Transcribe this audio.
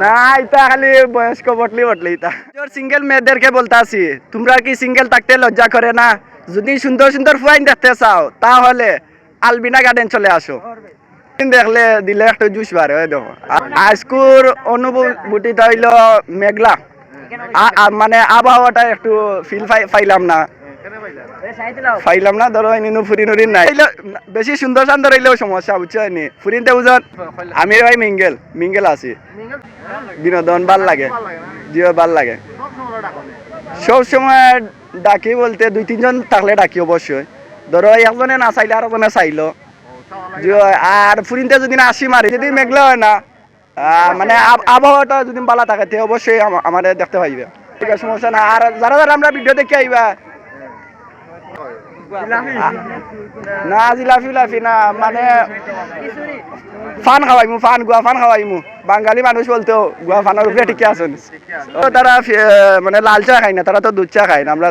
না এটা খালি বয়স্ক বটলি বটলি এটা সিঙ্গেল মেয়েদেরকে বলতাছি তোমরা কি সিঙ্গেল থাকতে লজ্জা করে না? যদি সুন্দর সুন্দর ফুয়াইন দেখতে চাও তাহলে আলবিনা গার্ডেন চলে আসো। দেখলে দিলে একটা জুস বার হয়ে দেখো। আজকুর অনুভূতিটা হইল মেঘলা, মানে আবহাওয়াটা একটু ফিল পাইলাম না। ধরো এনে ফুরি নুরি নাই বেশি সুন্দর সুন্দর হইলেও সমস্যা বুঝছো নি ফুরিনতে বুঝত। আমি ভাই মিঙ্গেল আছি, বিনোদন ভাল লাগে, জিও ভাল লাগে। সব সময় ডাকি বলতে 2-3 জন থাকলে ডাকি অবশ্যই। ধরো একজনে না চাইলে আর একজনে চাইলো। আর ফুরিনতে যদি না আসি মারি যদি মেঘলা হয় না, মানে আবহাওয়াটা যদি ভালো থাকে তে অবশ্যই আমাদের দেখতে পাইবে, ঠিক আছে, সমস্যা না। আর যারা যারা আমরা ভিডিও দেখে আইবা না জিলাফি না, মানে ফান খাওয়াইমু, গুয়া ফান খাওয়াইমু। বাঙালি মানুষ বলতেও গুয়া ফানের উপরে টিকে আছেন। তারা মানে লাল চা খায় না, তারা তো দুধ চা খায় না। আমরা